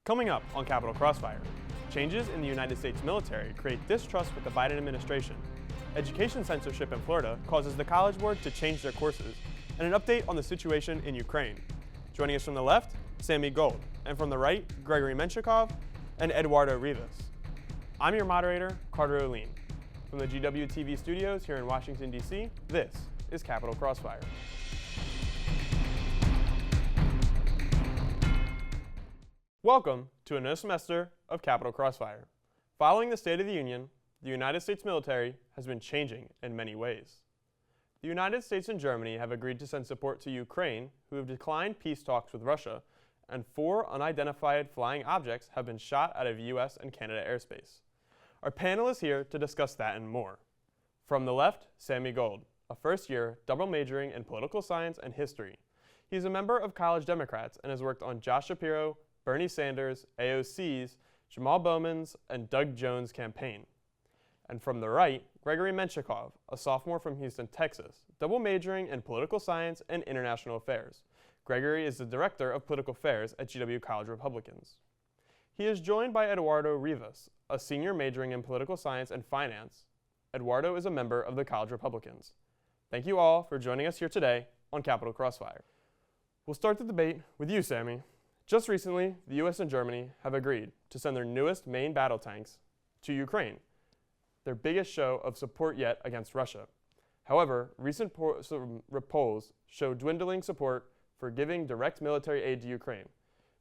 Coming up on Capitol Crossfire, changes in the United States military create distrust with the Biden administration. Education censorship in Florida causes the College Board to change their courses, and an update on the situation in Ukraine. Joining us from the left, Sami Gold, and from the right, Gregory Menshikov and Eduardo Rivas. I'm your moderator, Carter Ohline. From the GW-TV studios here in Washington, D.C., this is Capitol Crossfire. Welcome to another semester of Capitol Crossfire. Following the State of the Union, the United States military has been changing in many ways. The United States and Germany have agreed to send support to Ukraine, who have declined peace talks with Russia, and 4 unidentified flying objects have been shot out of U.S. and Canada airspace. Our panel is here to discuss that and more. From the left, Sami Gold, a first-year double majoring in political science and history. He's a member of College Democrats and has worked on Josh Shapiro, Bernie Sanders, AOC's, Jamal Bowman's, and Doug Jones' campaign. And from the right, Gregory Menshikov, a sophomore from Houston, Texas, double majoring in political science and international affairs. Gregory is the director of political affairs at GW College Republicans. He is joined by Eduardo Rivas, a senior majoring in political science and finance. Eduardo is a member of the College Republicans. Thank you all for joining us here today on Capitol Crossfire. We'll start the debate with you, Sami. Just recently, the U.S. and Germany have agreed to send their newest main battle tanks to Ukraine, their biggest show of support yet against Russia. However, recent polls show dwindling support for giving direct military aid to Ukraine.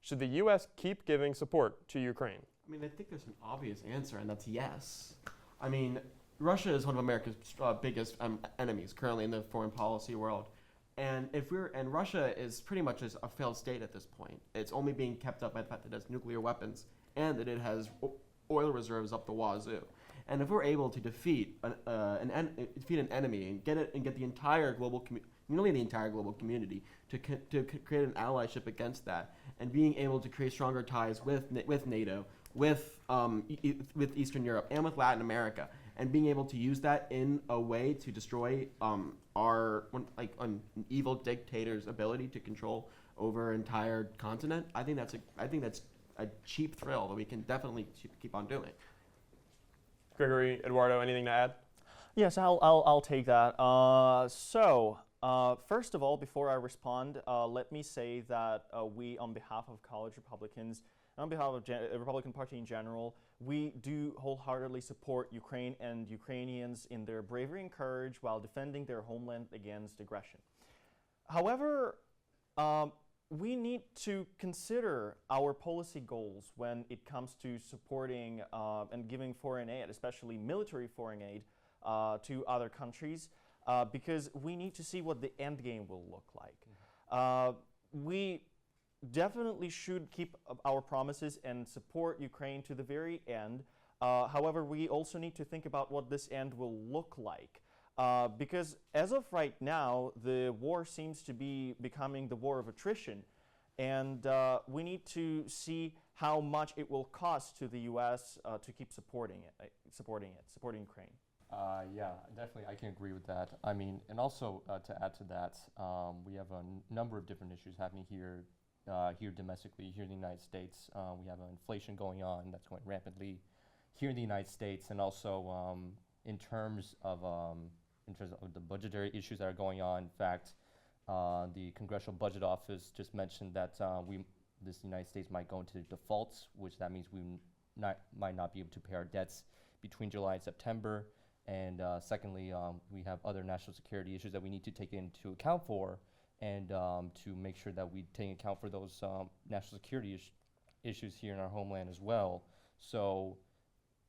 Should the U.S. keep giving support to Ukraine? I mean, I think there's an obvious answer, and that's yes. I mean, Russia is one of America's biggest enemies currently in the foreign policy world. And Russia is pretty much a failed state at this point. It's only being kept up by the fact that it has nuclear weapons and that it has oil reserves up the wazoo. And if we're able to defeat an enemy and get the entire global nearly the entire global community to create an allyship against that, and being able to create stronger ties with NATO, with Eastern Europe, and with Latin America, and being able to use that in a way to destroy an evil dictator's ability to control over an entire continent, I think that's a cheap thrill that we can definitely keep on doing. Gregory, Eduardo, anything to add? Yes, I'll take that. First of all, before I respond, let me say that we, on behalf of College Republicans, and on behalf of the Republican Party in general, we do wholeheartedly support Ukraine and Ukrainians in their bravery and courage while defending their homeland against aggression. However, we need to consider our policy goals when it comes to supporting and giving foreign aid, especially military foreign aid, to other countries, because we need to see what the end game will look like. We definitely should keep our promises and support Ukraine to the very end. However, we also need to think about what this end will look like. Because as of right now, the war seems to be becoming the war of attrition. And we need to see how much it will cost to the U.S. To keep supporting Ukraine. Yeah, definitely, I can agree with that. I mean, and also to add to that, we have a number of different issues happening here domestically, here in the United States. We have inflation going on that's going rampantly here in the United States, and also in terms of the budgetary issues that are going on. In fact, the Congressional Budget Office just mentioned that the United States might go into defaults, which that means we might not be able to pay our debts between July and September. And secondly, we have other national security issues that we need to take into account for, and to make sure that we take account for those national security issues here in our homeland as well. So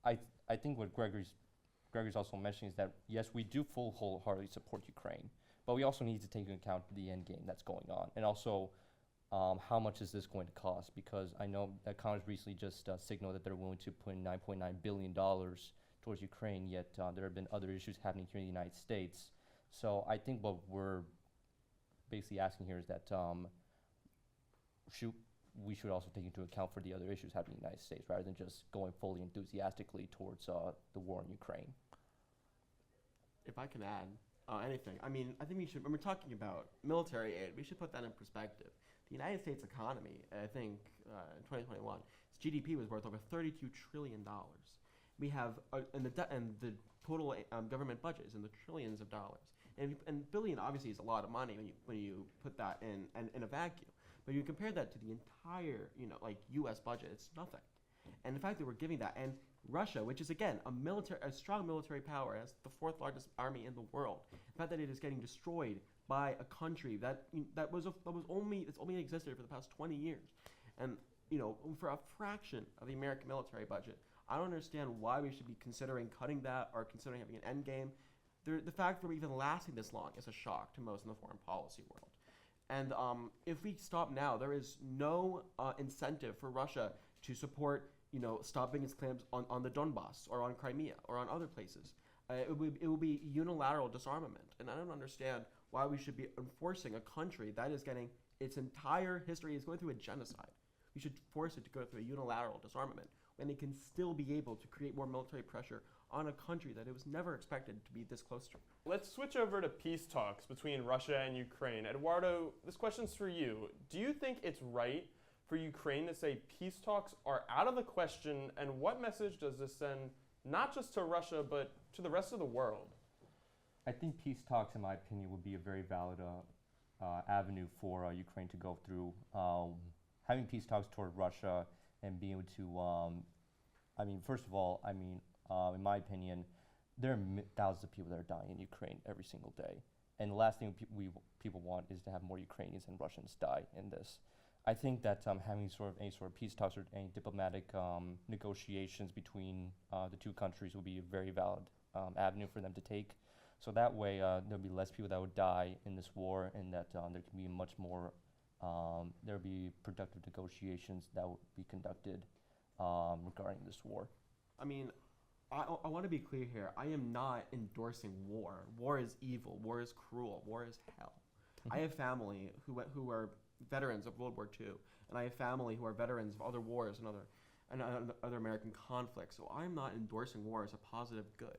I think what Gregory's also mentioning is that, yes, we do wholeheartedly support Ukraine, but we also need to take into account the end game that's going on, and also how much is this going to cost, because I know that Congress recently just signaled that they're willing to put in $9.9 billion towards Ukraine, yet there have been other issues happening here in the United States. So I think what we're basically asking here is that we should also take into account for the other issues happening in the United States, rather than just going fully enthusiastically towards the war in Ukraine. If I can add anything, I mean, I think we should, when we're talking about military aid, we should put that in perspective. The United States economy, I think, in 2021, its GDP was worth over $32 trillion. We have, and the total government budget is in the trillions of dollars. And billion obviously is a lot of money when you put that in a vacuum. But you compare that to the entire, like U.S. budget, it's nothing. And the fact that we're giving that, and Russia, which is again a strong military power, has the fourth largest army in the world. The fact that it is getting destroyed by a country that only existed for the past 20 years, and for a fraction of the American military budget, I don't understand why we should be considering cutting that or considering having an end game. The fact that we're even lasting this long is a shock to most in the foreign policy world. And if we stop now, there is no incentive for Russia to support, stopping its claims on the Donbass or on Crimea or on other places. It will be unilateral disarmament. And I don't understand why we should be enforcing a country that is getting its entire history is going through a genocide. We should force it to go through a unilateral disarmament when it can still be able to create more military pressure on a country that it was never expected to be this close to. Let's switch over to peace talks between Russia and Ukraine. Eduardo, this question's for you. Do you think it's right for Ukraine to say peace talks are out of the question, and what message does this send not just to Russia, but to the rest of the world? I think peace talks, in my opinion, would be a very valid avenue for Ukraine to go through. Having peace talks toward Russia and being able to, first of all, in my opinion, there are thousands of people that are dying in Ukraine every single day. And the last thing people want is to have more Ukrainians and Russians die in this. I think that having any sort of peace talks or any diplomatic negotiations between the two countries would be a very valid avenue for them to take. So that way there'll be less people that would die in this war, and that there can be much more, there'll be productive negotiations that would be conducted regarding this war. I want to be clear here. I am not endorsing war. War is evil. War is cruel. War is hell. I have family who are veterans of World War II, and I have family who are veterans of other wars and other American conflicts. So I'm not endorsing war as a positive good.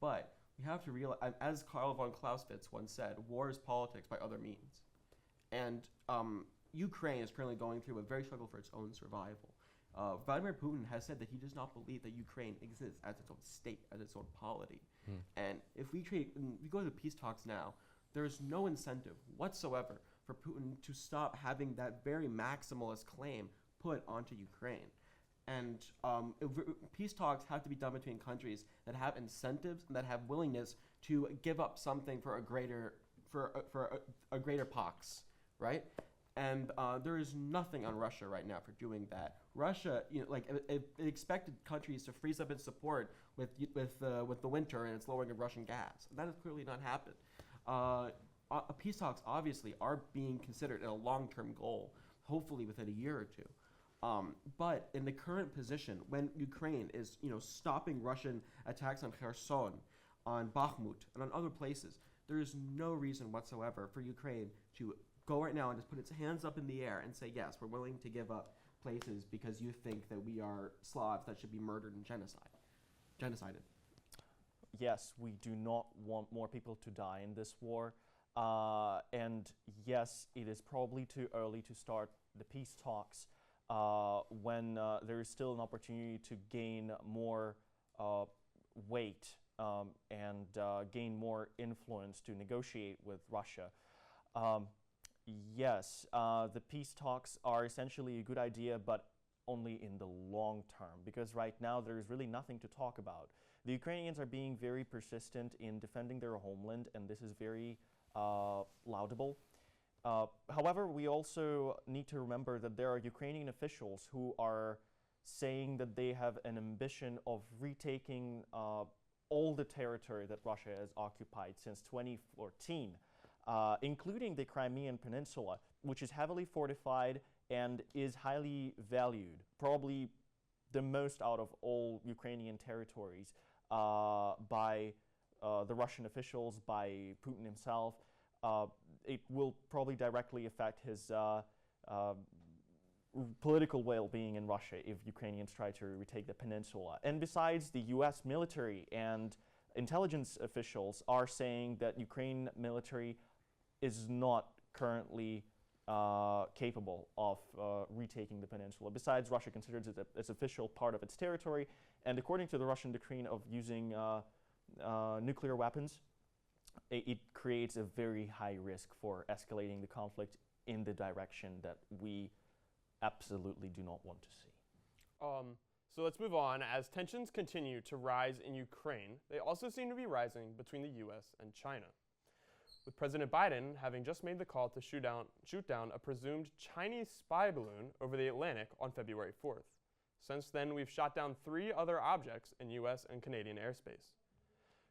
But we have to realize, as Karl von Clausewitz once said, war is politics by other means. And Ukraine is currently going through a very struggle for its own survival. Vladimir Putin has said that he does not believe that Ukraine exists as its own state, as its own polity. And if we go to peace talks now, there is no incentive whatsoever for Putin to stop having that very maximalist claim put onto Ukraine. And peace talks have to be done between countries that have incentives and that have willingness to give up something for a greater pax, right? And there is nothing on Russia right now for doing that. Russia, it expected countries to freeze up its support with the winter and its lowering of Russian gas. That has clearly not happened. Peace talks obviously are being considered a long-term goal, hopefully within a year or two. But in the current position, when Ukraine is stopping Russian attacks on Kherson, on Bakhmut, and on other places, there is no reason whatsoever for Ukraine to go right now and just put its hands up in the air and say, yes, we're willing to give up places because you think that we are Slavs that should be murdered and genocided. Yes, we do not want more people to die in this war. And yes, it is probably too early to start the peace talks when there is still an opportunity to gain more weight and gain more influence to negotiate with Russia. Yes, the peace talks are essentially a good idea, but only in the long term, because right now there is really nothing to talk about. The Ukrainians are being very persistent in defending their homeland, and this is very laudable. However, we also need to remember that there are Ukrainian officials who are saying that they have an ambition of retaking all the territory that Russia has occupied since 2014, including the Crimean Peninsula, which is heavily fortified and is highly valued, probably the most out of all Ukrainian territories by the Russian officials, by Putin himself. It will probably directly affect his political well-being in Russia if Ukrainians try to retake the peninsula. And besides, the US military and intelligence officials are saying that Ukraine military is not currently capable of retaking the peninsula. Besides, Russia considers it as official part of its territory, and according to the Russian decree of using nuclear weapons, it creates a very high risk for escalating the conflict in the direction that we absolutely do not want to see. So let's move on. As tensions continue to rise in Ukraine, they also seem to be rising between the U.S. and China, with President Biden having just made the call to shoot down a presumed Chinese spy balloon over the Atlantic on February 4th. Since then, we've shot down 3 other objects in U.S. and Canadian airspace.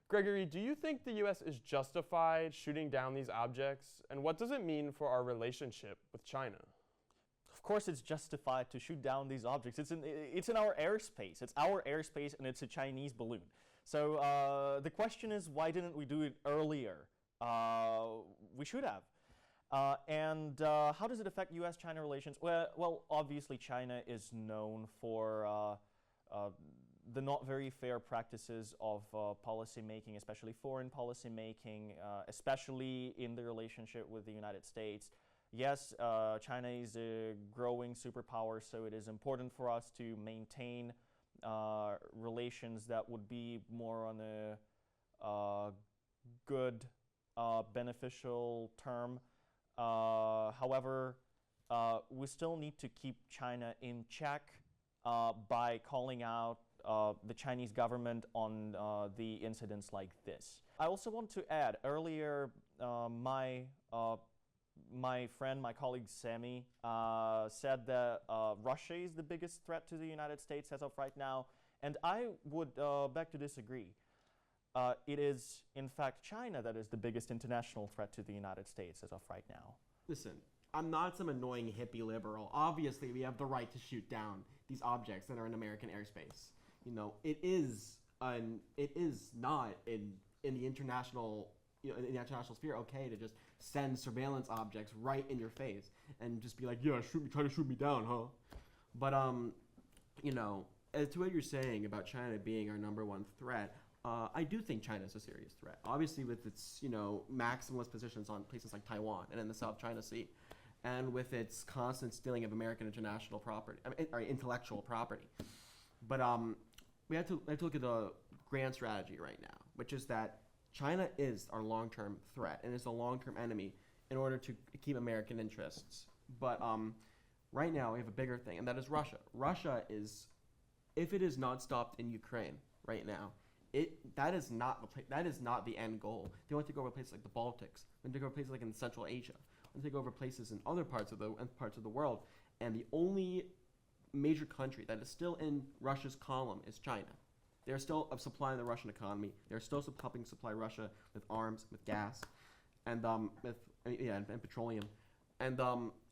Gregory, do you think the U.S. is justified shooting down these objects, and what does it mean for our relationship with China? Of course, it's justified to shoot down these objects. It's in our airspace. It's our airspace, and it's a Chinese balloon. So the question is, why didn't we do it earlier? We should have. And how does it affect U.S.-China relations? Well, obviously, China is known for the not very fair practices of policy making, especially foreign policy making, especially in the relationship with the United States. Yes, China is a growing superpower, so it is important for us to maintain relations that would be more on a good, beneficial term. However, we still need to keep China in check by calling out the Chinese government on the incidents like this. I also want to add, earlier my friend, my colleague Sami, said that Russia is the biggest threat to the United States as of right now, and I would beg to disagree. It is, in fact, China that is the biggest international threat to the United States as of right now. Listen, I'm not some annoying hippie liberal. Obviously, we have the right to shoot down these objects that are in American airspace. You know, it is not in the international, in the international sphere okay to just send surveillance objects right in your face and just be like, yeah, try to shoot me down, huh? But you know, as to what you're saying about China being our #1 threat, I do think China is a serious threat. Obviously, with its maximalist positions on places like Taiwan and in the South China Sea, and with its constant stealing of American international property, intellectual property. But we have to look at the grand strategy right now, which is that China is our long-term threat and is a long-term enemy in order to keep American interests. But right now we have a bigger thing, and that is Russia. Russia is, if it is not stopped in Ukraine right now, that is not the end goal. They want to take over places like the Baltics. They want to take over places like in Central Asia. They want to take over places in other parts of the world. And the only major country that is still in Russia's column is China. They're still supplying the Russian economy. They're still helping supply Russia with arms, with gas, and and petroleum. And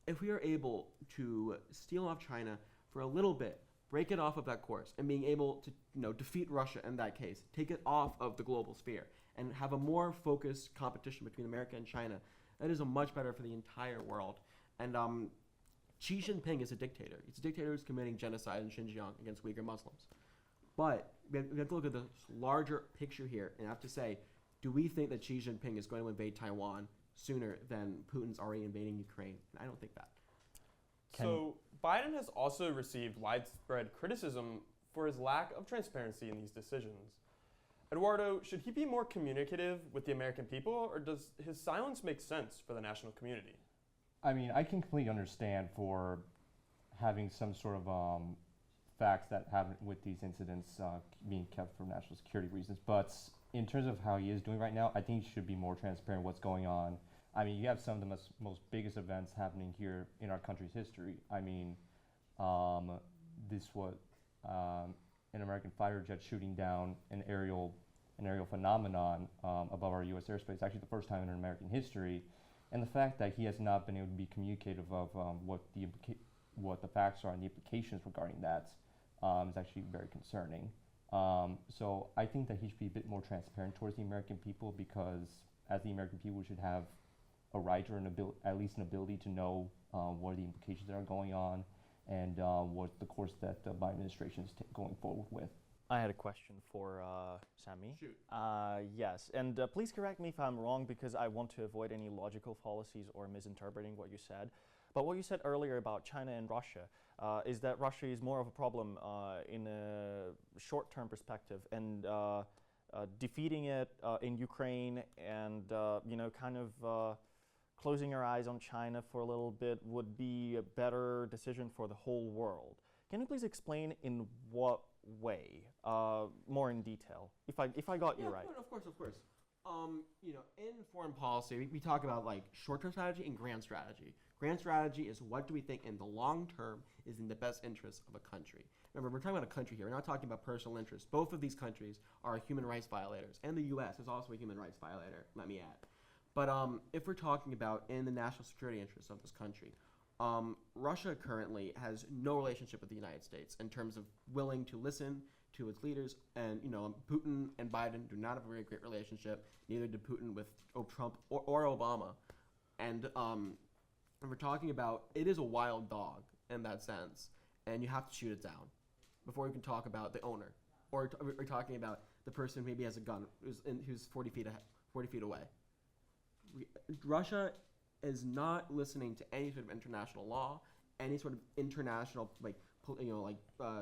if we are able to steal off China for a little bit, break it off of that course, and being able to defeat Russia in that case, take it off of the global sphere, and have a more focused competition between America and China, that is a much better for the entire world. And Xi Jinping is a dictator. He's a dictator who's committing genocide in Xinjiang against Uyghur Muslims. But we have to look at the larger picture here and have to say, do we think that Xi Jinping is going to invade Taiwan sooner than Putin's already invading Ukraine? And I don't think that. So Biden has also received widespread criticism for his lack of transparency in these decisions. Eduardo, should he be more communicative with the American people, or does his silence make sense for the national community? I mean, I can completely understand for having some sort of facts that happen with these incidents being kept for national security reasons. But in terms of how he is doing right now, I think he should be more transparent what's going on. I mean, you have some of the most biggest events happening here in our country's history. I mean, this was an American fighter jet shooting down an aerial phenomenon above our U.S. airspace. Actually, the first time in American history. And the fact that he has not been able to be communicative of what the facts are and the implications regarding that is actually very concerning. So I think that he should be a bit more transparent towards the American people, because as the American people, we should have a right or at least an ability to know what are the implications that are going on and what the course that the Biden administration is going forward with. I had a question for Sami. Shoot. Yes, and please correct me if I'm wrong because I want to avoid any logical fallacies or misinterpreting what you said. But what you said earlier about China and Russia is that Russia is more of a problem in a short-term perspective, and defeating it in Ukraine and kind of closing our eyes on China for a little bit would be a better decision for the whole world. Can you please explain in what way, more in detail, if I got you right? Of course. In foreign policy, we talk about like short-term strategy and grand strategy. Grand strategy is what do we think in the long term is in the best interest of a country. Remember, we're talking about a country here. We're not talking about personal interests. Both of these countries are human rights violators, and the U.S. is also a human rights violator, let me add. But if we're talking about in the national security interests of this country, Russia currently has no relationship with the United States in terms of willing to listen to its leaders, and Putin and Biden do not have a very great relationship. Neither did Putin with Trump or Obama, and we're talking about it is a wild dog in that sense, and you have to shoot it down before you can talk about the owner, or we're talking about the person who maybe has a gun who's 40 feet away. Russia is not listening to any sort of international law, any sort of international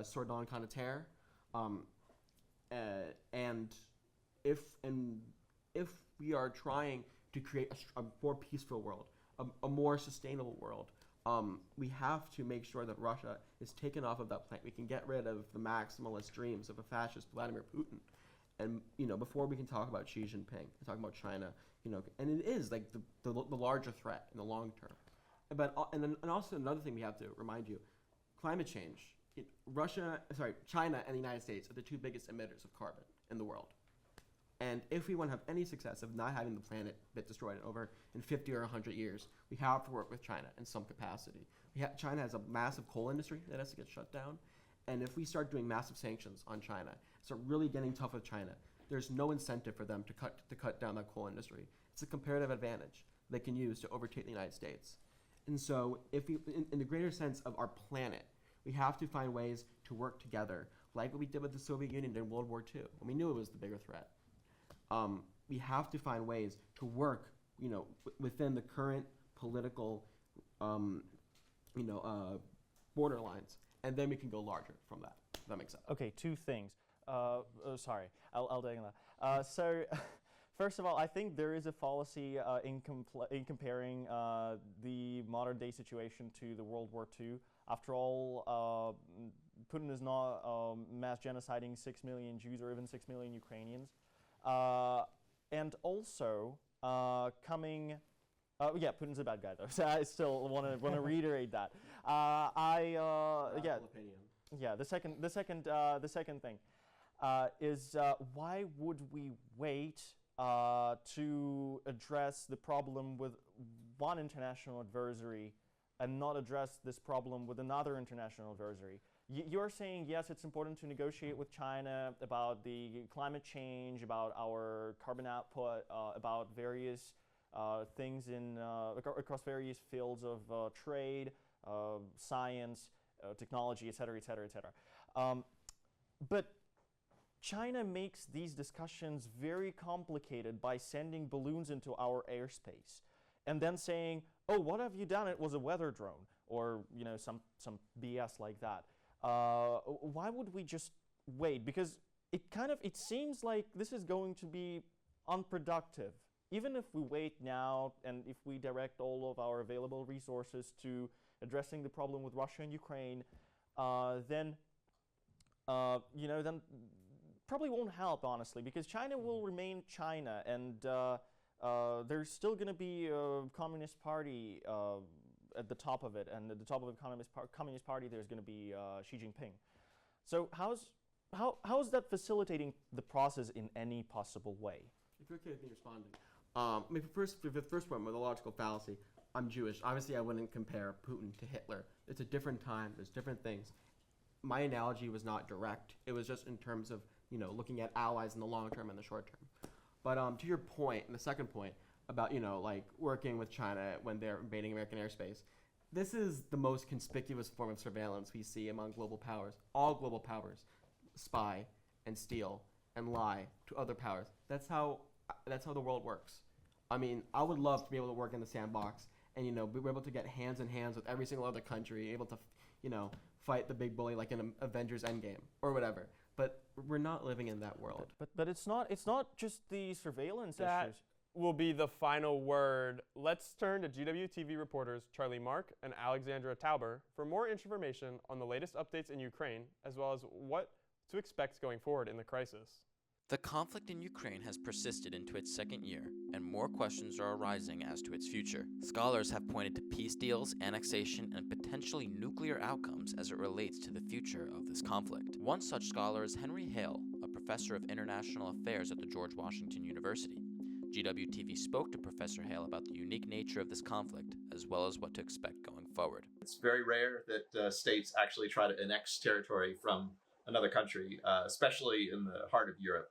sword on kind of terror, and if we are trying to create a more peaceful world, a more sustainable world, we have to make sure that Russia is taken off of that planet. We can get rid of the maximalist dreams of a fascist Vladimir Putin, and before we can talk about Xi Jinping, talk about China, and it is like the larger threat in the long term. But and also another thing we have to remind you, climate change. China and the United States are the two biggest emitters of carbon in the world. And if we want to have any success of not having the planet get destroyed in 50 or 100 years, we have to work with China in some capacity. China has a massive coal industry that has to get shut down. And if we start doing massive sanctions on China, start really getting tough with China, there's no incentive for them to cut down that coal industry. It's a comparative advantage they can use to overtake the United States. And so if we, in the greater sense of our planet, we have to find ways to work together, like what we did with the Soviet Union during World War II, when we knew it was the bigger threat. We have to find ways to work, within the current political, borderlines, and then we can go larger from that. If that makes sense. Okay, two things. Sorry, I'll take that. So, first of all, I think there is a fallacy in comparing the modern day situation to the World War II. After all, Putin is not mass genociding 6 million Jews or even 6 million Ukrainians. And also, Putin's a bad guy though, so I still want to reiterate that. The second thing is why would we wait to address the problem with one international adversary and not address this problem with another international adversary? You're saying, yes, it's important to negotiate with China about the climate change, about our carbon output, about various things across various fields of trade, science, technology, et cetera, et cetera, et cetera. But China makes these discussions very complicated by sending balloons into our airspace and then saying, oh, what have you done? It was a weather drone, or some BS like that. Why would we just wait? Because it seems like this is going to be unproductive. Even if we wait now and if we direct all of our available resources to addressing the problem with Russia and Ukraine, then probably won't help, honestly, because China will remain China, and there's still going to be a Communist Party at the top of it, and at the top of the Communist Party there's going to be Xi Jinping. So how is that facilitating the process in any possible way? If you're okay with me responding. The first point with the logical fallacy, I'm Jewish. Obviously, I wouldn't compare Putin to Hitler. It's a different time. There's different things. My analogy was not direct. It was just in terms of looking at allies in the long term and the short term. But to your point, and the second point about working with China when they're invading American airspace, this is the most conspicuous form of surveillance we see among global powers. All global powers spy and steal and lie to other powers. That's how the world works. I mean, I would love to be able to work in the sandbox and, you know, be able to get hands in hands with every single other country, able to, you know, fight the big bully like in Avengers Endgame or whatever. But we're not living in that world. But it's not just the surveillance That issues. will be the final word. Let's turn to GWTV reporters Charlie Mark and Alexandra Tauber for more information on the latest updates in Ukraine, as well as what to expect going forward in the crisis. The conflict in Ukraine has persisted into its second year, and more questions are arising as to its future. Scholars have pointed to peace deals, annexation, and potentially nuclear outcomes as it relates to the future of this conflict. One such scholar is Henry Hale, a professor of international affairs at the George Washington University. GWTV spoke to Professor Hale about the unique nature of this conflict, as well as what to expect going forward. It's very rare that states actually try to annex territory from another country, especially in the heart of Europe.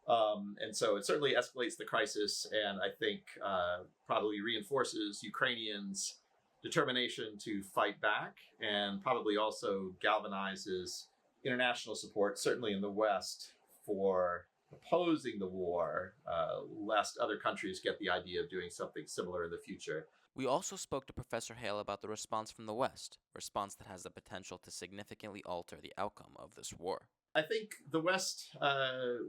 And so it certainly escalates the crisis, and I think probably reinforces Ukrainians' determination to fight back, and probably also galvanizes international support, certainly in the West, for opposing the war, lest other countries get the idea of doing something similar in the future. We also spoke to Professor Hale about the response from the West, a response that has the potential to significantly alter the outcome of this war. I think the West,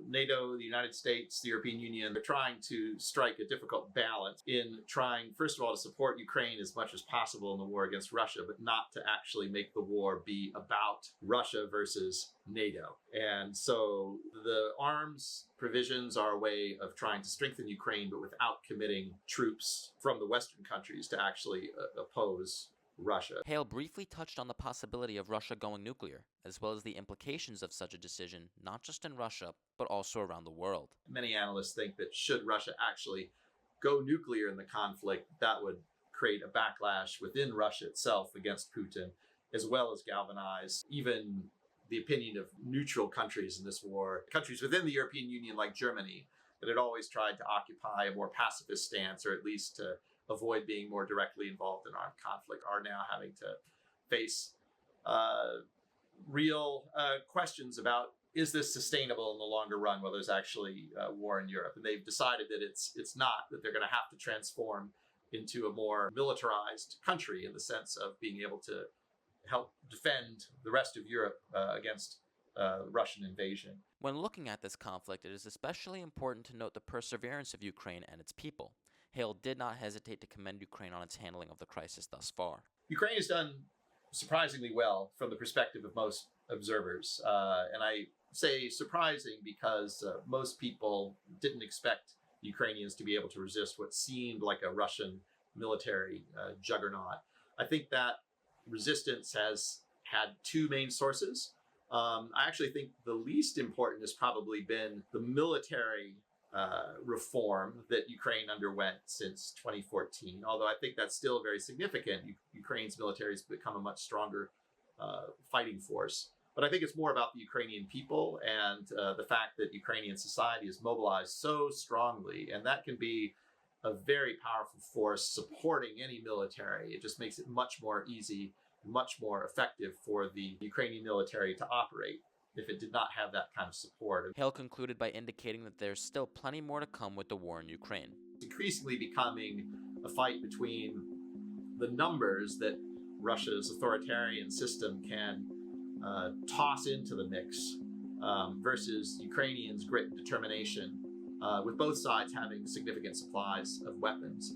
NATO, the United States, the European Union, they're trying to strike a difficult balance in trying, first of all, to support Ukraine as much as possible in the war against Russia, but not to actually make the war be about Russia versus NATO. And so the arms provisions are a way of trying to strengthen Ukraine, but without committing troops from the Western countries to actually oppose Russia. Hale briefly touched on the possibility of Russia going nuclear, as well as the implications of such a decision, not just in Russia, but also around the world. Many analysts think that should Russia actually go nuclear in the conflict, that would create a backlash within Russia itself against Putin, as well as galvanize even the opinion of neutral countries in this war. Countries within the European Union, like Germany, that had always tried to occupy a more pacifist stance, or at least to avoid being more directly involved in armed conflict, are now having to face real questions about, is this sustainable in the longer run while there's actually war in Europe? And they've decided that it's not, that they're going to have to transform into a more militarized country in the sense of being able to help defend the rest of Europe against Russian invasion. When looking at this conflict, it is especially important to note the perseverance of Ukraine and its people. Hale did not hesitate to commend Ukraine on its handling of the crisis thus far. Ukraine has done surprisingly well from the perspective of most observers. And I say surprising because most people didn't expect Ukrainians to be able to resist what seemed like a Russian military juggernaut. I think that resistance has had two main sources. I actually think the least important has probably been the military reform that Ukraine underwent since 2014. Although I think that's still very significant. Ukraine's military has become a much stronger fighting force. But I think it's more about the Ukrainian people and the fact that Ukrainian society is mobilized so strongly. And that can be a very powerful force supporting any military. It just makes it much more easy, much more effective for the Ukrainian military to operate if it did not have that kind of support. Hale concluded by indicating that there's still plenty more to come with the war in Ukraine. It's increasingly becoming a fight between the numbers that Russia's authoritarian system can toss into the mix versus Ukrainians' grit and determination, with both sides having significant supplies of weapons.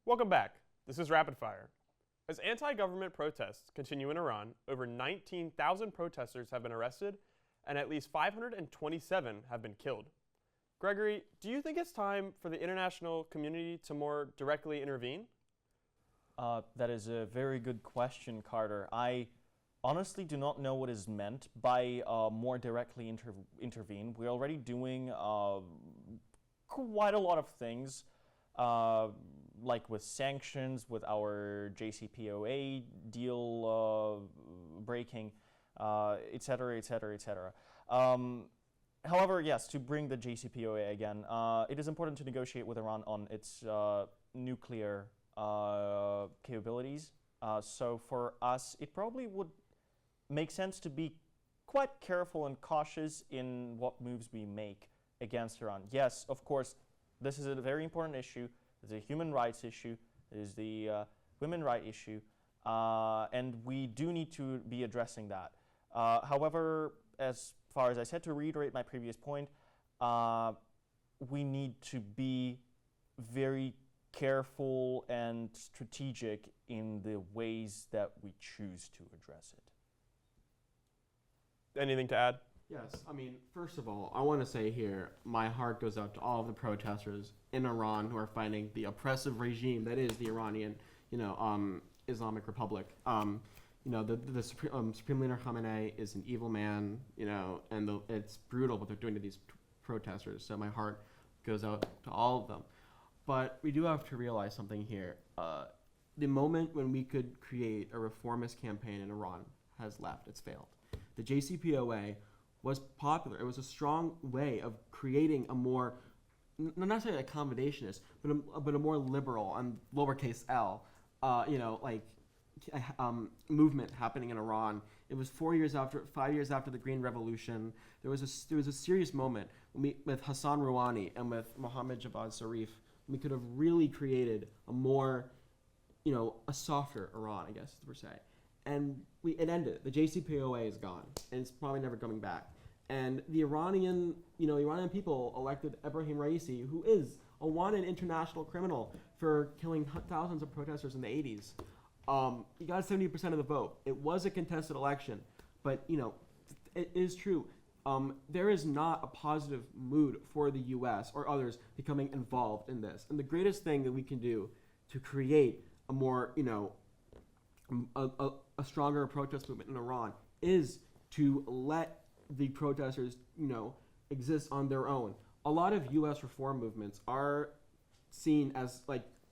Welcome back. This is Rapid Fire. As anti-government protests continue in Iran, over 19,000 protesters have been arrested and at least 527 have been killed. Gregory, do you think it's time for the international community to more directly intervene? That is a very good question, Carter. I honestly do not know what is meant by more directly intervene. We're already doing quite a lot of things, like with sanctions, with our JCPOA deal breaking, etc., etc., etc. However, yes, to bring the JCPOA again, it is important to negotiate with Iran on its nuclear capabilities. So for us, it probably would makes sense to be quite careful and cautious in what moves we make against Iran. Yes, of course, this is a very important issue. It's a human rights issue. It is the women rights issue. And we do need to be addressing that. However, as far as I said, to reiterate my previous point, we need to be very careful and strategic in the ways that we choose to address it. Anything to add? Yes, I mean, first of all, I want to say here, my heart goes out to all of the protesters in Iran who are fighting the oppressive regime that is the Iranian, Islamic Republic. The Supreme Leader Khamenei is an evil man, and it's brutal what they're doing to these protesters. So my heart goes out to all of them. But we do have to realize something here. The moment when we could create a reformist campaign in Iran has left. It's failed. The JCPOA was popular. It was a strong way of creating a more, not necessarily accommodationist, but a more liberal, and lowercase l, movement happening in Iran. It was 5 years after the Green Revolution. There was a serious moment with Hassan Rouhani and with Mohammad Javad Zarif. We could have really created a more, a softer Iran, I guess per se. And it ended. The JCPOA is gone, and it's probably never coming back. And the Iranian people elected Ebrahim Raisi, who is a wanted international criminal for killing thousands of protesters in the 80s. He got 70% of the vote. It was a contested election, but it is true. There is not a positive mood for the U.S. or others becoming involved in this. And the greatest thing that we can do to create a more, a stronger protest movement in Iran is to let the protesters, exist on their own. A lot of U.S. reform movements are seen as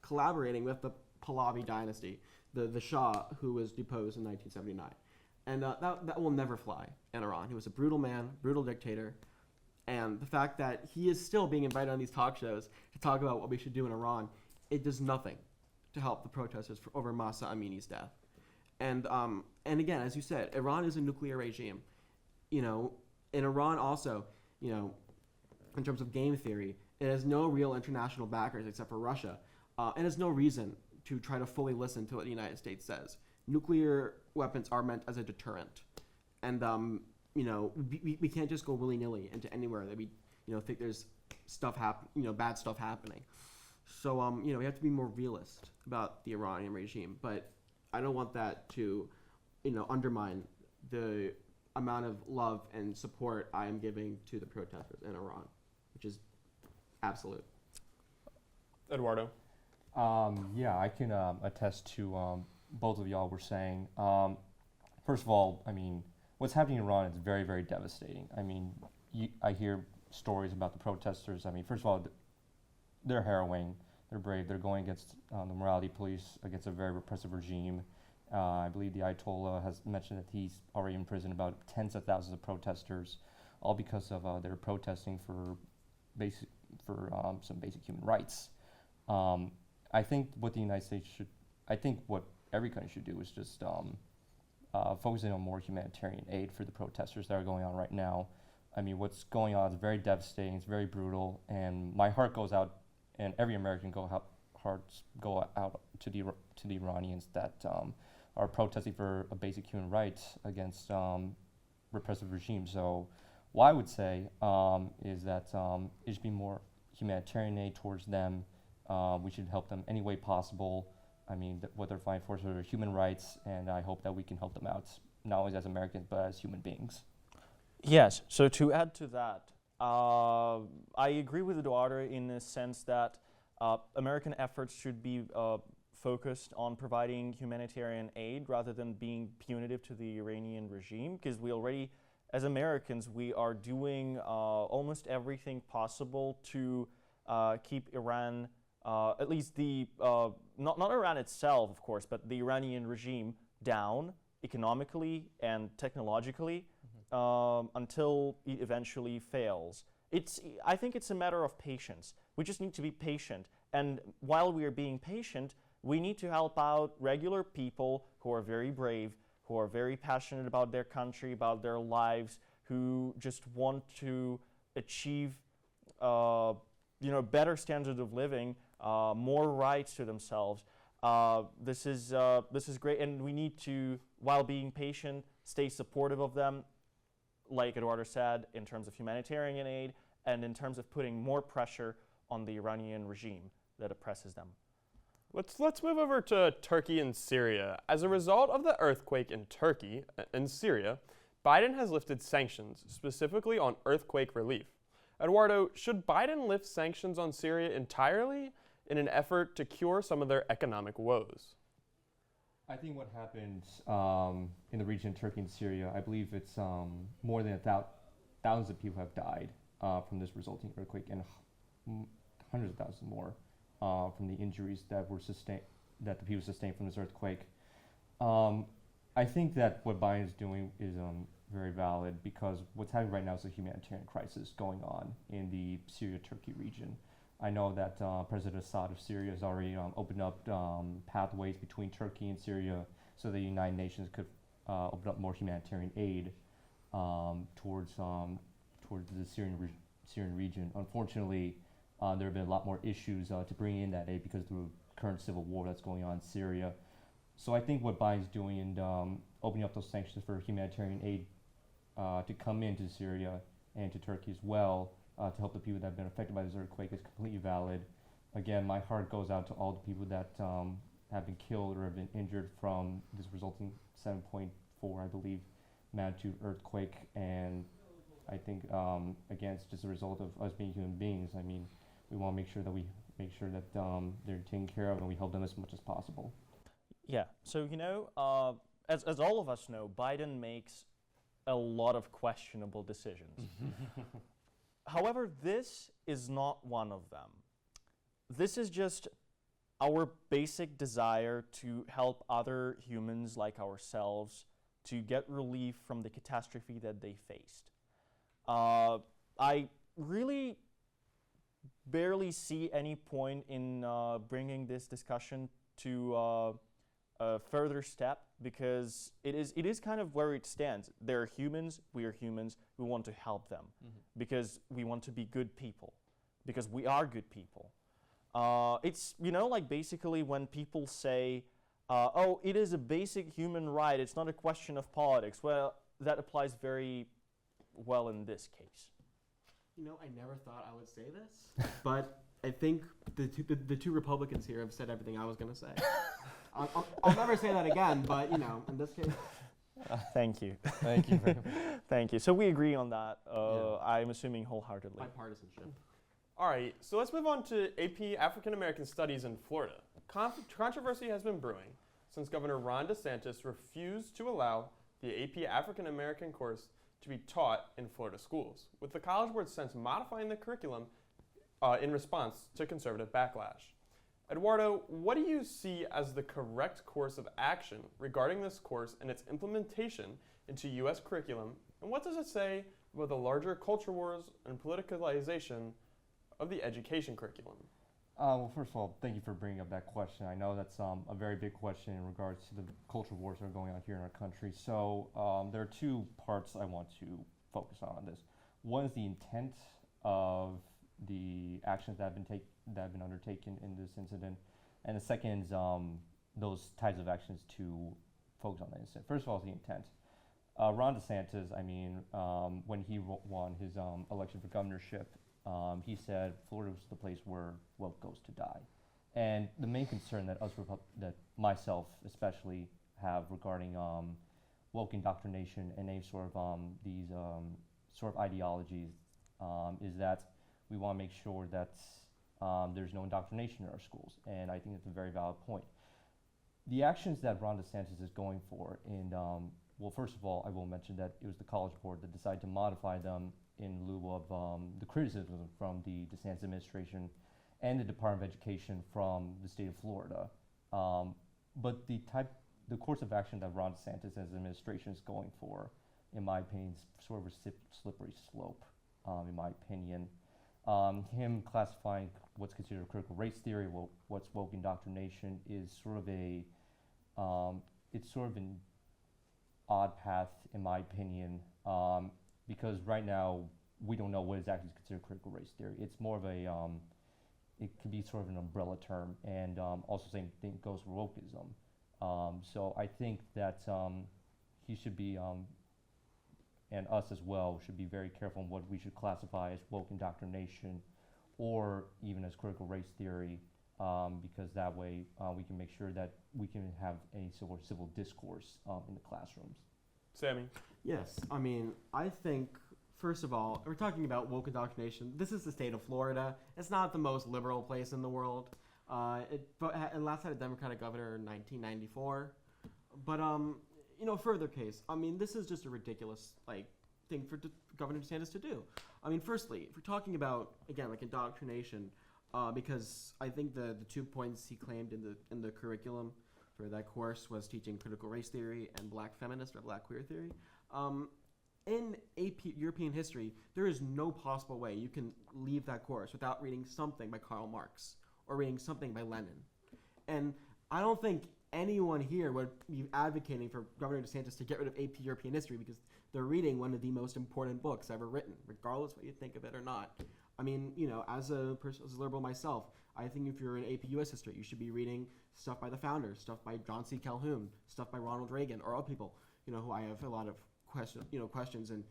collaborating with the Pahlavi dynasty, the Shah who was deposed in 1979. And that will never fly in Iran. He was a brutal man, brutal dictator. And the fact that he is still being invited on these talk shows to talk about what we should do in Iran, it does nothing to help the protesters over Mahsa Amini's death. And again, as you said, Iran is a nuclear regime. In Iran also, in terms of game theory, it has no real international backers except for Russia. And has no reason to try to fully listen to what the United States says. Nuclear weapons are meant as a deterrent. And, we can't just go willy-nilly into anywhere that we, think there's bad stuff happening. So, we have to be more realist about the Iranian regime. But I don't want that to, undermine the amount of love and support I am giving to the protesters in Iran, which is absolute. Eduardo? I can attest to both of y'all were saying. First of all, what's happening in Iran is very, very devastating. I hear stories about the protesters. First of all, they're harrowing. They're brave. They're going against the morality police, against a very repressive regime. I believe the Ayatollah has mentioned that he's already imprisoned about tens of thousands of protesters, all because of they're protesting for some basic human rights. I think what the United States what every country should do is just focusing on more humanitarian aid for the protesters that are going on right now. What's going on is very devastating. It's very brutal, and my heart goes out, and every American hearts go out to the Iranians that are protesting for a basic human rights against repressive regimes. So what I would say is that it should be more humanitarian aid towards them. We should help them any way possible. What they're fighting for is human rights, and I hope that we can help them out, not only as Americans, but as human beings. Yes, so to add to that, I agree with Eduardo in the sense that American efforts should be focused on providing humanitarian aid rather than being punitive to the Iranian regime, because we already, as Americans, we are doing almost everything possible to keep Iran, at least the, not Iran itself, of course, but the Iranian regime down economically and technologically until it eventually fails. I think it's a matter of patience. We just need to be patient. And while we are being patient, we need to help out regular people who are very brave, who are very passionate about their country, about their lives, who just want to achieve better standards of living, more rights to themselves. This is great, and we need to, while being patient, stay supportive of them, like Eduardo said, in terms of humanitarian aid and in terms of putting more pressure on the Iranian regime that oppresses them. Let's move over to Turkey and Syria. As a result of the earthquake in Turkey and Syria, Biden has lifted sanctions, specifically on earthquake relief. Eduardo, should Biden lift sanctions on Syria entirely in an effort to cure some of their economic woes? I think what happened in the region of Turkey and Syria, I believe it's more than thousands of people have died from this resulting earthquake, and hundreds of thousands more from the injuries that the people sustained from this earthquake. I think that what Biden is doing is very valid, because what's happening right now is a humanitarian crisis going on in the Syria-Turkey region. I know that President Assad of Syria has already opened up pathways between Turkey and Syria so the United Nations could open up more humanitarian aid towards the Syrian region. Unfortunately, there have been a lot more issues to bring in that aid because of the current civil war that's going on in Syria. So I think what Biden's doing and opening up those sanctions for humanitarian aid to come into Syria and to Turkey as well, to help the people that have been affected by this earthquake, is completely valid. Again, my heart goes out to all the people that have been killed or have been injured from this resulting 7.4, I believe, magnitude earthquake. And I think, again, it's just a result of us being human beings. I mean, we want to make sure that they're taken care of and we help them as much as possible. Yeah, so as all of us know, Biden makes a lot of questionable decisions. However, this is not one of them. This is just our basic desire to help other humans like ourselves to get relief from the catastrophe that they faced. I really barely see any point in bringing this discussion to a further step, because it is kind of where it stands. They're humans, we are humans, we want to help them because we want to be good people, because we are good people. It's, like basically when people say, oh, it is a basic human right, it's not a question of politics. Well, that applies very well in this case. I never thought I would say this, but I think the two Republicans here have said everything I was going to say. I'll never say that again, but, in this case. Thank you. Thank you very much. Thank you. So we agree on that, I'm assuming wholeheartedly. Bipartisanship. All right, so let's move on to AP African American Studies in Florida. Controversy has been brewing since Governor Ron DeSantis refused to allow the AP African American course to be taught in Florida schools, with the College Board since modifying the curriculum in response to conservative backlash. Eduardo, what do you see as the correct course of action regarding this course and its implementation into U.S. curriculum, and what does it say about the larger culture wars and politicalization of the education curriculum? Well, first of all, thank you for bringing up that question. I know that's a very big question in regards to the cultural wars that are going on here in our country. So there are two parts I want to focus on this. One is the intent of the actions that have been undertaken in this incident, and the second is those types of actions to focus on the incident. First of all, is the intent. Ron DeSantis, when he won his election for governorship, he said Florida was the place where woke goes to die. And the main concern that that myself especially have regarding woke indoctrination and any sort of these sort of ideologies is that we want to make sure that there's no indoctrination in our schools, and I think it's a very valid point. The actions that Ron DeSantis is going for, and well, first of all, I will mention that it was the College Board that decided to modify them in lieu of the criticism from the DeSantis administration and the Department of Education from the state of Florida. But the course of action that Ron DeSantis and his administration is going for, in my opinion, is sort of a slippery slope, in my opinion. Him classifying what's considered a critical race theory, what's woke indoctrination, is sort of odd path, in my opinion, because right now we don't know what is actually considered critical race theory. It's more of a, it could be sort of an umbrella term, and also same thing goes for wokeism. So I think that he should be, and us as well, should be very careful on what we should classify as woke indoctrination or even as critical race theory, because that way we can make sure that we can have any sort of civil discourse in the classrooms. Sammy? Yes, I mean, I think, first of all, we're talking about woke indoctrination. This is the state of Florida. It's not the most liberal place in the world. It last had a Democratic governor in 1994. But, further case, I mean, this is just a ridiculous, thing for Governor DeSantis to do. I mean, firstly, if we're talking about, again, indoctrination, because I think the 2 points he claimed in the curriculum for that course was teaching critical race theory and black feminist or black queer theory. In AP European history, there is no possible way you can leave that course without reading something by Karl Marx or reading something by Lenin. And I don't think anyone here would be advocating for Governor DeSantis to get rid of AP European history because they're reading one of the most important books ever written, regardless what you think of it or not. I mean, as a person, as a liberal myself, I think if you're in AP US history, you should be reading stuff by the founders, stuff by John C. Calhoun, stuff by Ronald Reagan, or other people, who I have a lot of questions and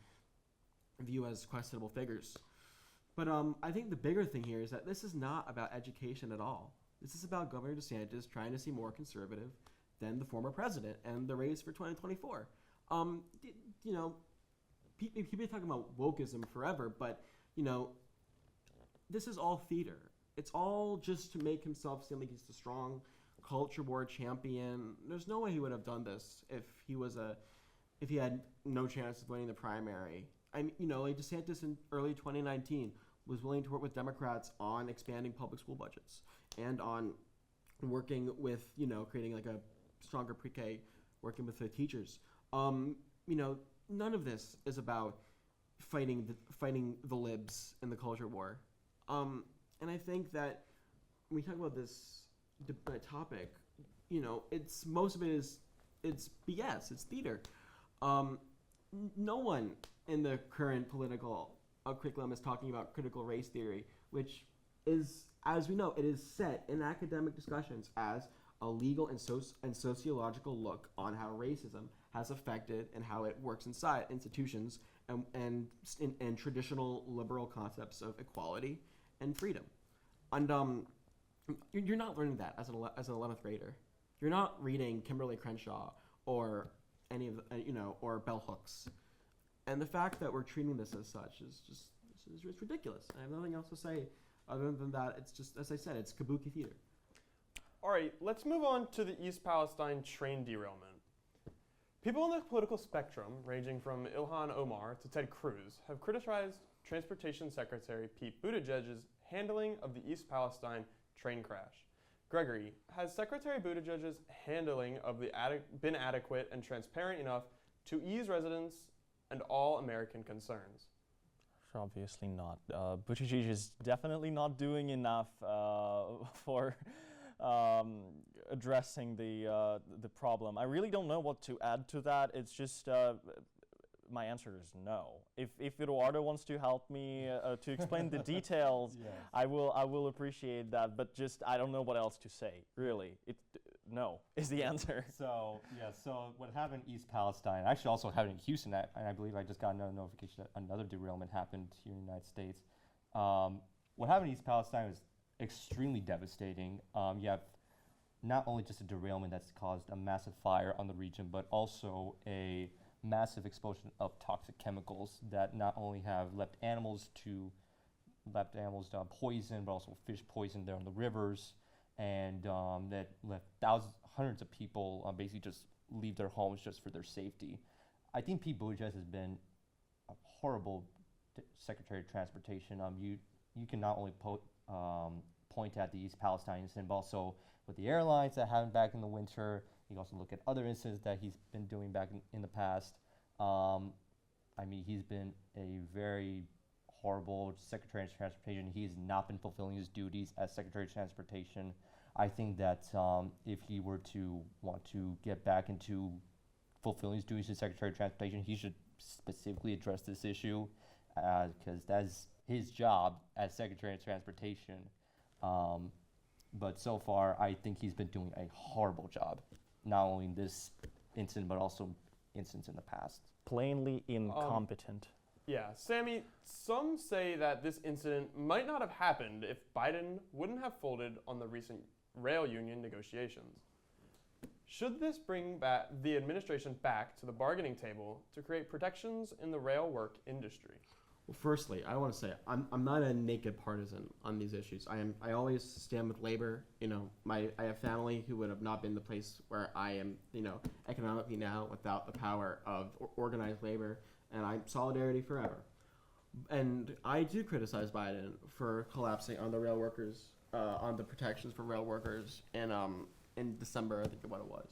view as questionable figures. But I think the bigger thing here is that this is not about education at all. This is about Governor DeSantis trying to seem more conservative than the former president and the race for 2024. People be talking about wokeism forever, but this is all theater. It's all just to make himself seem like he's the strong culture war champion. There's no way he would have done this if he had no chance of winning the primary. DeSantis in early 2019 was willing to work with Democrats on expanding public school budgets and on working with, creating a stronger pre-K, working with the teachers. None of this is about fighting the libs in the culture war. And I think that when we talk about this topic, it's most of it is it's BS, it's theater. No one in the current political curriculum is talking about critical race theory, which is, as we know, it is set in academic discussions as a legal and sociological look on how racism has affected and how it works inside institutions and traditional liberal concepts of equality and freedom. And you're not learning that as an 11th grader. You're not reading Kimberly Crenshaw or any of or bell hooks. And the fact that we're treating this as such is it's ridiculous. I have nothing else to say other than that. It's just, as I said, it's kabuki theater. All right, let's move on to the East Palestine train derailment. People in the political spectrum, ranging from Ilhan Omar to Ted Cruz, have criticized Transportation Secretary Pete Buttigieg's handling of the East Palestine train crash. Gregory, has Secretary Buttigieg's handling of been adequate and transparent enough to ease residents and all American concerns? Obviously not. Buttigieg is definitely not doing enough for addressing the problem. I really don't know what to add to that. It's just my answer is no. If Eduardo wants to help me to explain the details, yes. I will appreciate that. But just I don't know what else to say. Really, no is the answer. So what happened in East Palestine actually also happened in Houston, and I believe I just got another notification that another derailment happened here in the United States. What happened in East Palestine was extremely devastating. You have not only just a derailment that's caused a massive fire on the region, but also a massive explosion of toxic chemicals that not only have left animals poisoned, but also fish poisoned there in the rivers, and that left hundreds of people basically just leave their homes just for their safety. I think Pete Buttigieg has been a horrible Secretary of Transportation. You can not only point at the East Palestine incident, but also with the airlines that happened back in the winter. You can also look at other incidents that he's been doing back in the past. He's been a very horrible Secretary of Transportation. He has not been fulfilling his duties as Secretary of Transportation. I think that if he were to want to get back into fulfilling his duties as Secretary of Transportation, he should specifically address this issue because that's his job as Secretary of Transportation. But so far, I think he's been doing a horrible job, not only in this incident, but also incidents in the past. Plainly incompetent. Yeah, Sammy, some say that this incident might not have happened if Biden wouldn't have folded on the recent rail union negotiations. Should this bring back the administration back to the bargaining table to create protections in the rail work industry? Well, firstly, I want to say I'm not a naked partisan on these issues. I always stand with labor. You know, I have family who would have not been the place where I am, you know, economically now without the power of organized labor, and I'm solidarity forever. And I do criticize Biden for collapsing on the rail workers, on the protections for rail workers in December, I think what it was.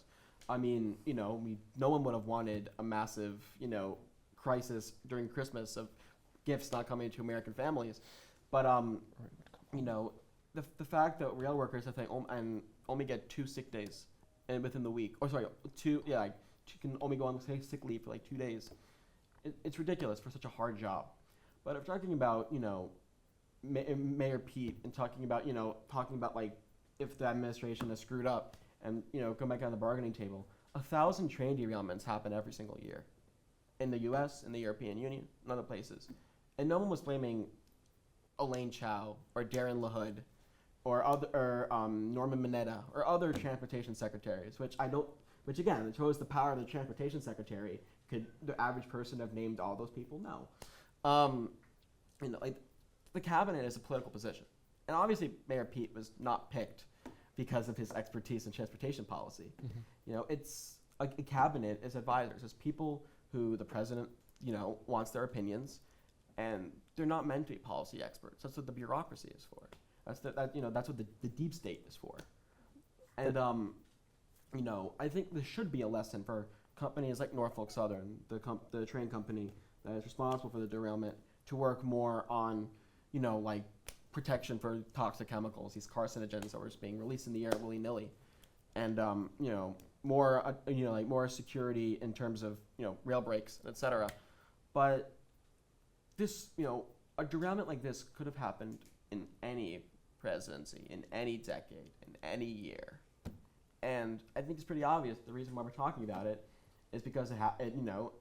I mean, you know, no one would have wanted a massive, you know, crisis during Christmas of gifts not coming to American families, but you know, the fact that rail workers I think only get 2 sick days, and within the week, or sorry, you can only go on sick leave for like 2 days. It's ridiculous for such a hard job. But if talking about, you know, Mayor Pete and talking about like if the administration has screwed up and, you know, come back on the bargaining table, 1,000 train derailments happen every single year in the U.S., in the European Union, and other places. And no one was blaming Elaine Chao or Darren LaHood or Norman Mineta or other transportation secretaries, which again, it shows the power of the transportation secretary. Could the average person have named all those people? No. You know, like the cabinet is a political position, and obviously Mayor Pete was not picked because of his expertise in transportation policy. Mm-hmm. You know, it's a cabinet is advisors, it's people who the president, you know, wants their opinions, and they're not meant to be policy experts. That's what the bureaucracy is for. That's what the deep state is for. And you know, I think there should be a lesson for companies like Norfolk Southern, the train company that is responsible for the derailment, to work more on, you know, like protection for toxic chemicals, these carcinogens that were just being released in the air willy-nilly, and you know, more security in terms of, you know, rail brakes, etc. But this, you know, a derailment like this could have happened in any presidency, in any decade, in any year. And I think it's pretty obvious the reason why we're talking about it is because you know,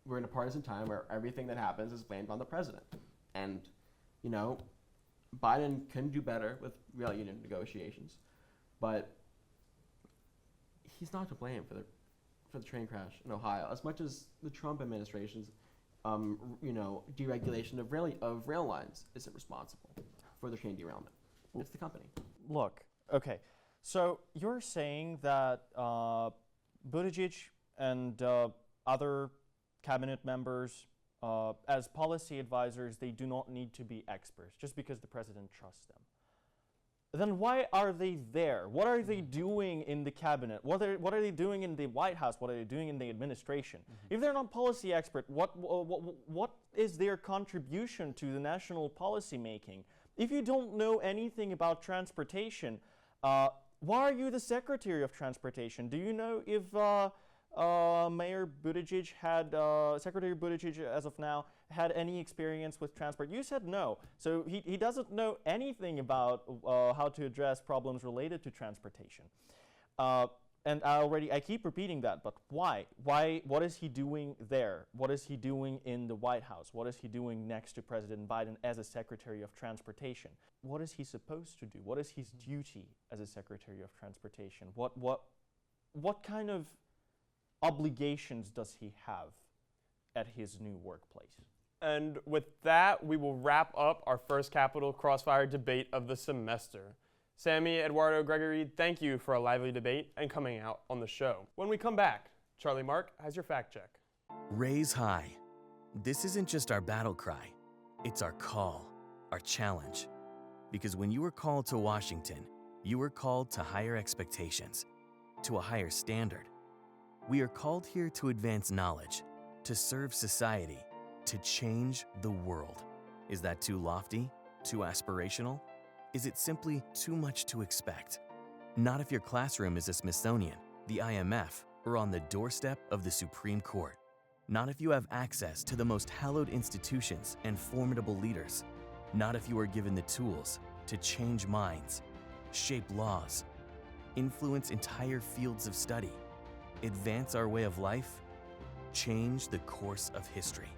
we're in a partisan time where everything that happens is blamed on the president. And, you know, Biden can do better with rail union negotiations, but he's not to blame for the train crash in Ohio, as much as the Trump administration's you know, deregulation of rail lines isn't responsible for the train derailment. It's the company. Look, okay, so you're saying that Buttigieg and other cabinet members, as policy advisors, they do not need to be experts just because the president trusts them. Then why are they there? What are they doing in the cabinet? What are they doing in the White House? What are they doing in the administration? Mm-hmm. If they're not policy expert, what is their contribution to the national policy making? If you don't know anything about transportation, why are you the Secretary of Transportation? Do you know if Mayor Buttigieg Secretary Buttigieg, as of now, had any experience with transport? You said no. So he doesn't know anything about how to address problems related to transportation. And I keep repeating that, but why? What is he doing there? What is he doing in the White House? What is he doing next to President Biden as a Secretary of Transportation? What is he supposed to do? What is his duty as a Secretary of Transportation? What kind of obligations does he have at his new workplace? And with that, we will wrap up our first Capital Crossfire debate of the semester. Sami, Eduardo, Gregory, thank you for a lively debate and coming out on the show. When we come back, Charlie Mark has your fact check. Raise high. This isn't just our battle cry. It's our call, our challenge. Because when you were called to Washington, you were called to higher expectations, to a higher standard. We are called here to advance knowledge, to serve society, to change the world. Is that too lofty? Too aspirational? Is it simply too much to expect? Not if your classroom is a Smithsonian, the IMF, or on the doorstep of the Supreme Court. Not if you have access to the most hallowed institutions and formidable leaders. Not if you are given the tools to change minds, shape laws, influence entire fields of study, advance our way of life, change the course of history.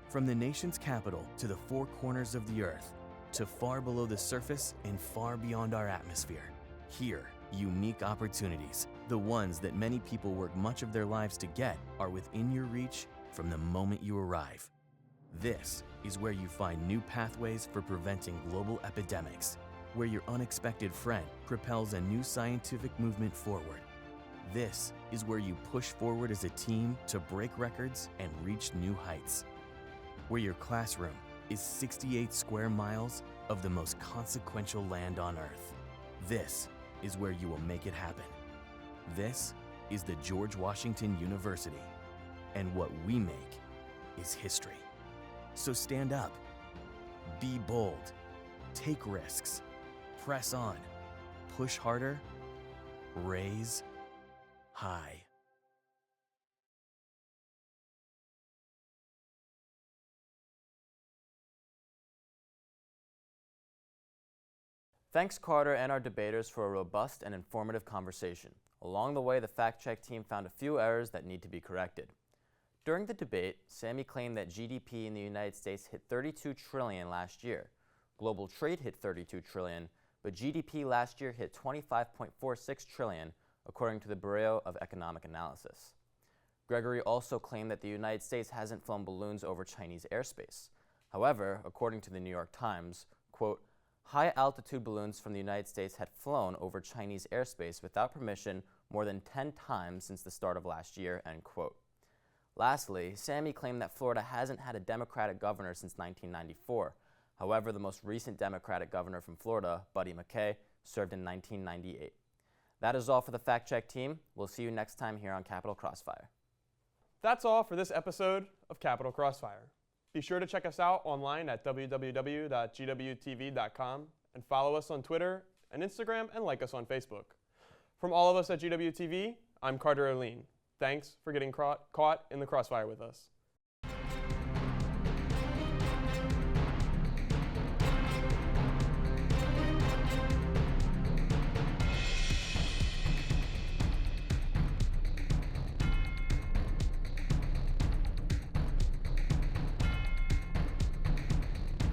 From the nation's capital to the four corners of the earth, to far below the surface and far beyond our atmosphere, here, unique opportunities, the ones that many people work much of their lives to get, are within your reach from the moment you arrive. This is where you find new pathways for preventing global epidemics, where your unexpected friend propels a new scientific movement forward. This is where you push forward as a team to break records and reach new heights. Where your classroom is 68 square miles of the most consequential land on Earth. This is where you will make it happen. This is the George Washington University, and what we make is history. So stand up, be bold, take risks, press on, push harder, raise high. Thanks, Carter, and our debaters for a robust and informative conversation. Along the way, the fact-check team found a few errors that need to be corrected. During the debate, Sami claimed that GDP in the United States hit $32 trillion last year. Global trade hit $32 trillion, but GDP last year hit $25.46 trillion, according to the Bureau of Economic Analysis. Gregory also claimed that the United States hasn't flown balloons over Chinese airspace. However, according to the New York Times, quote, high-altitude balloons from the United States had flown over Chinese airspace without permission more than 10 times since the start of last year, end quote. Lastly, Sami claimed that Florida hasn't had a Democratic governor since 1994. However, the most recent Democratic governor from Florida, Buddy McKay, served in 1998. That is all for the Fact Check team. We'll see you next time here on Capitol Crossfire. That's all for this episode of Capitol Crossfire. Be sure to check us out online at www.gwtv.com and follow us on Twitter and Instagram and like us on Facebook. From all of us at GWTV, I'm Carter Ohline. Thanks for getting caught in the crossfire with us.